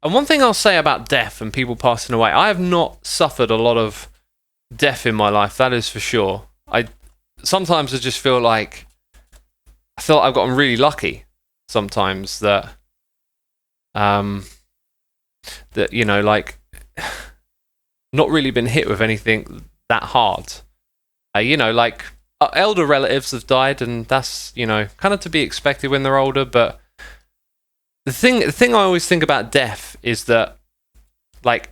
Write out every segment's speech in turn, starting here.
And one thing I'll say about death and people passing away, I have not suffered a lot of death in my life, that is for sure. Sometimes I just feel like I've gotten really lucky sometimes that you know, like, not really been hit with anything that hard. You know, like, elder relatives have died, and that's, you know, kind of to be expected when they're older. But the thing I always think about death is that, like,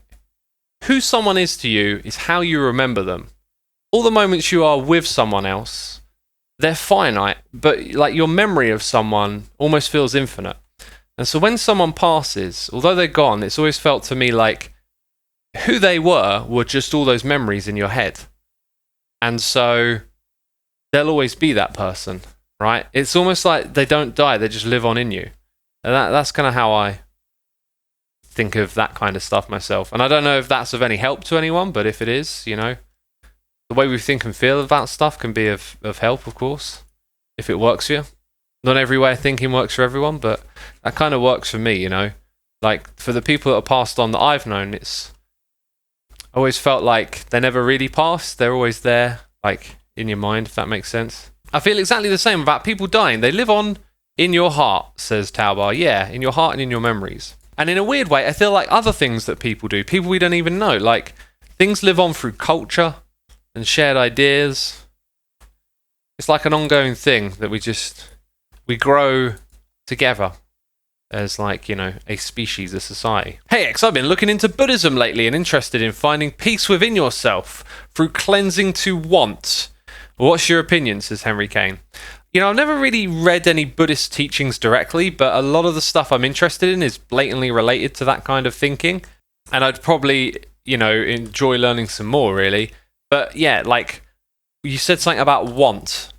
who someone is to you is how you remember them. All the moments you are with someone else, they're finite, but like your memory of someone almost feels infinite. And so when someone passes, although they're gone, it's always felt to me like who they were just all those memories in your head. And so they'll always be that person, right? It's almost like they don't die, they just live on in you. And that's kind of how I think of that kind of stuff myself. And I don't know if that's of any help to anyone, but if it is, you know, the way we think and feel about stuff can be of help, of course, if it works for you. Not every way of thinking works for everyone, but that kind of works for me, you know. Like, for the people that are passed on that I've known, it's always felt like they never really passed. They're always there, like, in your mind, if that makes sense. I feel exactly the same about people dying. They live on in your heart, says Taubar. Yeah, in your heart and in your memories. And in a weird way, I feel like other things that people do, people we don't even know, like, things live on through culture and shared ideas. It's like an ongoing thing that we grow together as, like, you know, a species, a society. Hey X, I've been looking into Buddhism lately and interested in finding peace within yourself through cleansing to want. What's your opinion, says Henry Kane. You know, I've never really read any Buddhist teachings directly, but a lot of the stuff I'm interested in is blatantly related to that kind of thinking. And I'd probably, you know, enjoy learning some more, really. But yeah, like, you said something about wants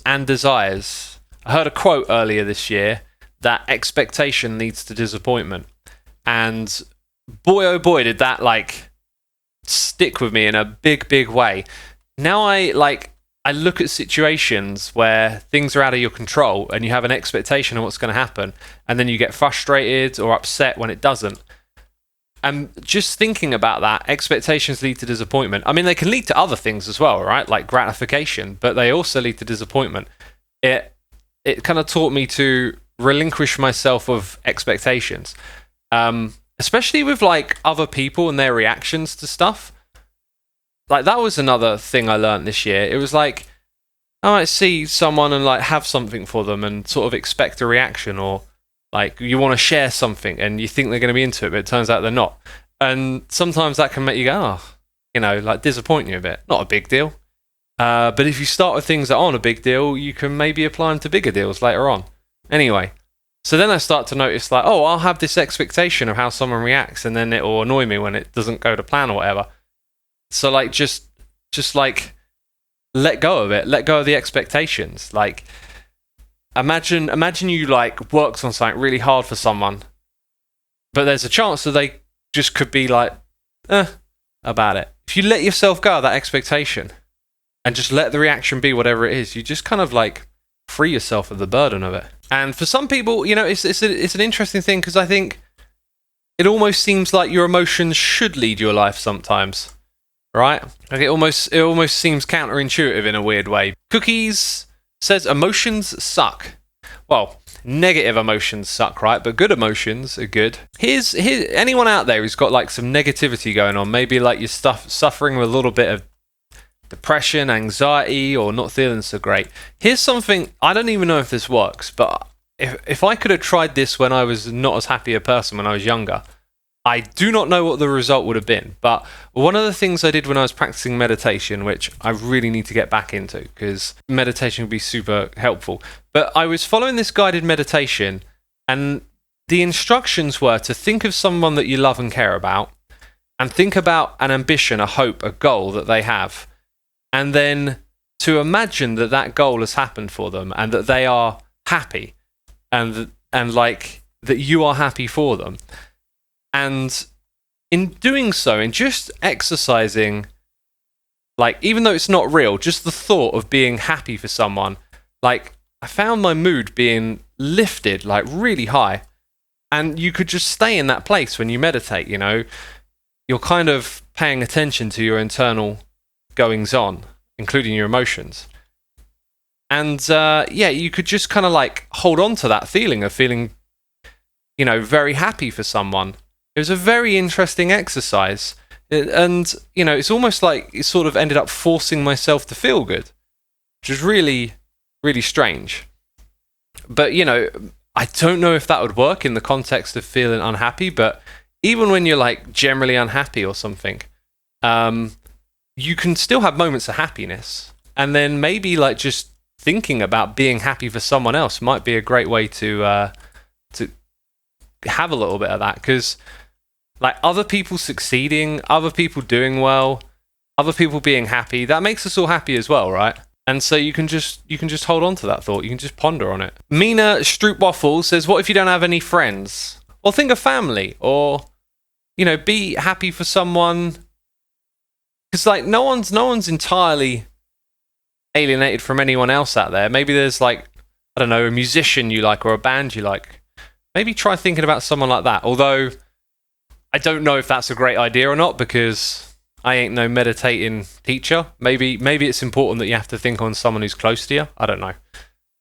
and desires. I heard a quote earlier this year that expectation leads to disappointment. And boy, oh boy, did that, like, stick with me in a big, big way. Now I look at situations where things are out of your control and you have an expectation of what's going to happen, and then you get frustrated or upset when it doesn't. And just thinking about that, expectations lead to disappointment. I mean, they can lead to other things as well, right? Like gratification, but they also lead to disappointment. It kind of taught me to relinquish myself of expectations, especially with, like, other people and their reactions to stuff. Like, that was another thing I learned this year. It was like, I might see someone and, like, have something for them and sort of expect a reaction, or, like, you want to share something and you think they're going to be into it, but it turns out they're not. And sometimes that can make you go, oh, you know, like, disappoint you a bit. Not a big deal. But if you start with things that aren't a big deal, you can maybe apply them to bigger deals later on. Anyway, so then I start to notice, like, oh, I'll have this expectation of how someone reacts, and then it will annoy me when it doesn't go to plan or whatever. So, like, just like, let go of it. Let go of the expectations. Like, imagine you, like, worked on something really hard for someone, but there's a chance that they just could be like, about it. If you let yourself go of that expectation and just let the reaction be whatever it is, you just kind of, like, free yourself of the burden of it. And for some people, you know, it's an interesting thing, because I think it almost seems like your emotions should lead your life sometimes. Right? Like, it almost seems counterintuitive in a weird way. Cookies says emotions suck. Well, negative emotions suck, right? But good emotions are good. Here's anyone out there who's got, like, some negativity going on, maybe, like, you're suffering with a little bit of depression, anxiety, or not feeling so great. Here's something, I don't even know if this works, but if I could have tried this when I was not as happy a person when I was younger, I do not know what the result would have been. But one of the things I did when I was practicing meditation, which I really need to get back into, because meditation would be super helpful, but I was following this guided meditation, and the instructions were to think of someone that you love and care about, and think about an ambition, a hope, a goal that they have, and then to imagine that that goal has happened for them, and that they are happy, and like, that you are happy for them. And in doing so, in just exercising, like, even though it's not real, just the thought of being happy for someone, like, I found my mood being lifted, like, really high. And you could just stay in that place when you meditate, you know. You're kind of paying attention to your internal goings on, including your emotions. And yeah, you could just kind of like hold on to that feeling of feeling, you know, very happy for someone. It was a very interesting exercise. And, you know, it's almost like it sort of ended up forcing myself to feel good, which is really, really strange. But, you know, I don't know if that would work in the context of feeling unhappy, but even when you're like generally unhappy or something, you can still have moments of happiness. And then maybe like just thinking about being happy for someone else might be a great way to have a little bit of that, because like other people succeeding, other people doing well, other people being happy, that makes us all happy as well, right? And so you can just hold on to that thought. You can just ponder on it. Mina Stroopwaffle says, "What if you don't have any friends?" Well, think of family, or you know, be happy for someone. Because like no one's entirely alienated from anyone else out there. Maybe there's like, I don't know, a musician you like or a band you like. Maybe try thinking about someone like that. Although I don't know if that's a great idea or not, because I ain't no meditating teacher. Maybe it's important that you have to think on someone who's close to you. I don't know.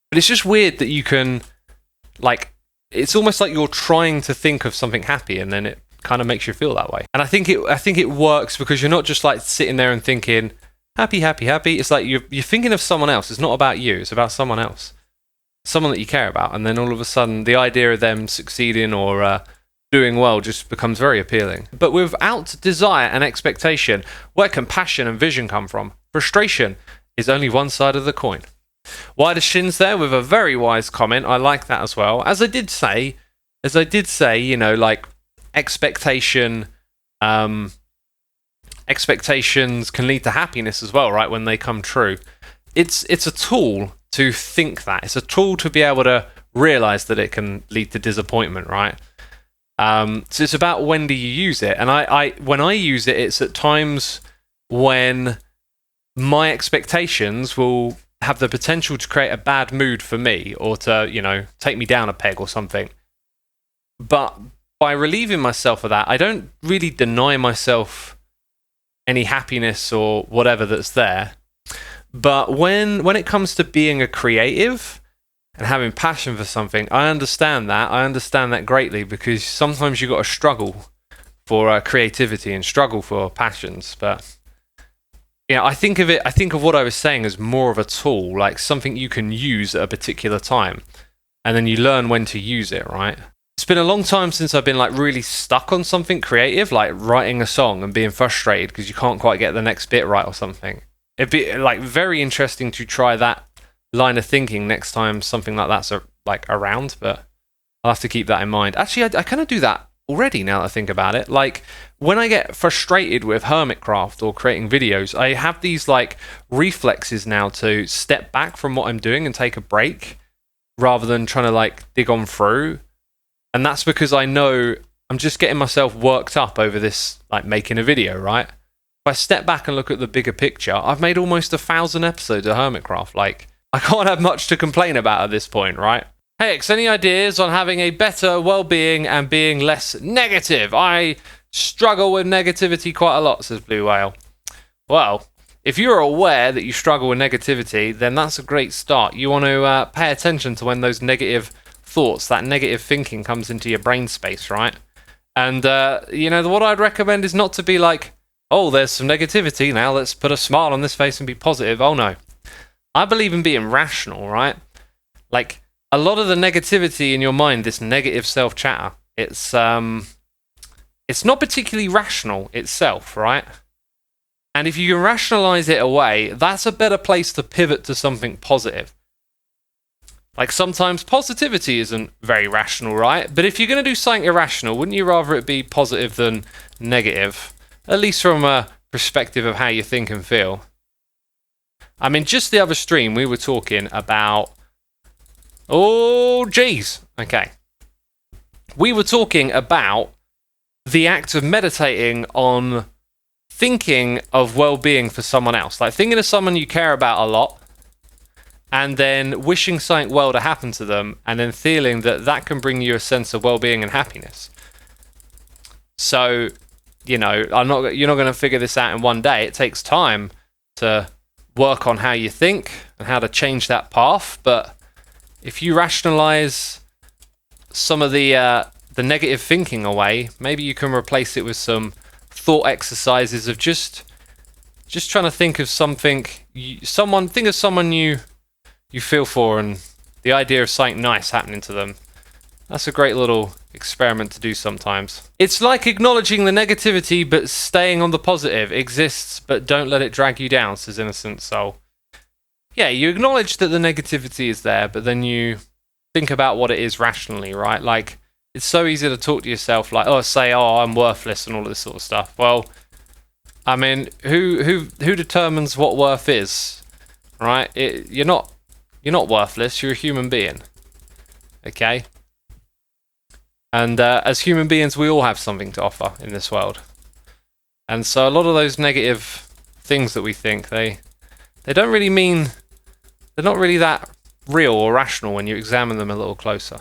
But it's just weird that you can, like, it's almost like you're trying to think of something happy and then it kind of makes you feel that way. And I think it works because you're not just like sitting there and thinking, happy, happy, happy. It's like you're thinking of someone else. It's not about you. It's about someone else. Someone that you care about. And then all of a sudden, the idea of them succeeding or doing well just becomes very appealing. But without desire and expectation, where can passion and vision come from? Frustration is only one side of the coin. Wider Shins there with a very wise comment. I like that as well. As I did say, you know, like expectations can lead to happiness as well, right? When they come true. It's a tool to think that. It's a tool to be able to realize that it can lead to disappointment, right? So it's about when do you use it. And when I use it, it's at times when my expectations will have the potential to create a bad mood for me or to, you know, take me down a peg or something. But by relieving myself of that, I don't really deny myself any happiness or whatever that's there. But when it comes to being a creative and having passion for something, I understand that. I understand that greatly, because sometimes you've got to struggle for creativity and struggle for passions. But yeah, I think of what I was saying as more of a tool, like something you can use at a particular time, and then you learn when to use it, right? It's been a long time since I've been like really stuck on something creative, like writing a song and being frustrated because you can't quite get the next bit right or something. It'd be like very interesting to try that line of thinking next time something like that's like around, but I'll have to keep that in mind. Actually, I kind of do that already now that I think about it. Like when I get frustrated with Hermitcraft or creating videos, I have these like reflexes now to step back from what I'm doing and take a break rather than trying to like dig on through. And that's because I know I'm just getting myself worked up over this, like making a video, right? If I step back and look at the bigger picture, I've made almost 1,000 episodes of Hermitcraft. Like, I can't have much to complain about at this point, right? Hey, X, any ideas on having a better well-being and being less negative? I struggle with negativity quite a lot, says Blue Whale. Well, if you're aware that you struggle with negativity, then that's a great start. You want to pay attention to when those negative thoughts, that negative thinking comes into your brain space, right? And, you know, what I'd recommend is not to be like, oh, there's some negativity, now let's put a smile on this face and be positive. Oh, no. I believe in being rational, right? Like, a lot of the negativity in your mind, this negative self-chatter, it's not particularly rational itself, right? And if you can rationalize it away, that's a better place to pivot to something positive. Like, sometimes positivity isn't very rational, right? But if you're going to do something irrational, wouldn't you rather it be positive than negative? At least from a perspective of how you think and feel. I mean, just the other stream, we were talking about... Oh, jeez. Okay. We were talking about the act of meditating on thinking of well-being for someone else. Like, thinking of someone you care about a lot and then wishing something well to happen to them, and then feeling that that can bring you a sense of well-being and happiness. So, you know, you're not going to figure this out in one day. It takes time to work on how you think and how to change that path. But if you rationalize some of the negative thinking away, maybe you can replace it with some thought exercises of just trying to think of something, think of someone you feel for, and the idea of something nice happening to them. That's a great little experiment to do sometimes. It's like acknowledging the negativity but staying on the positive. Exists, but don't let it drag you down, says Innocent Soul. Yeah, you acknowledge that the negativity is there, but then you think about what it is rationally, right? Like, it's so easy to talk to yourself like, oh, I'm worthless and all this sort of stuff. Well, I mean, who determines what worth is, right? You're not worthless. You're a human being, okay? And as human beings, we all have something to offer in this world. And so a lot of those negative things that we think, they don't really mean, they're not really that real or rational when you examine them a little closer.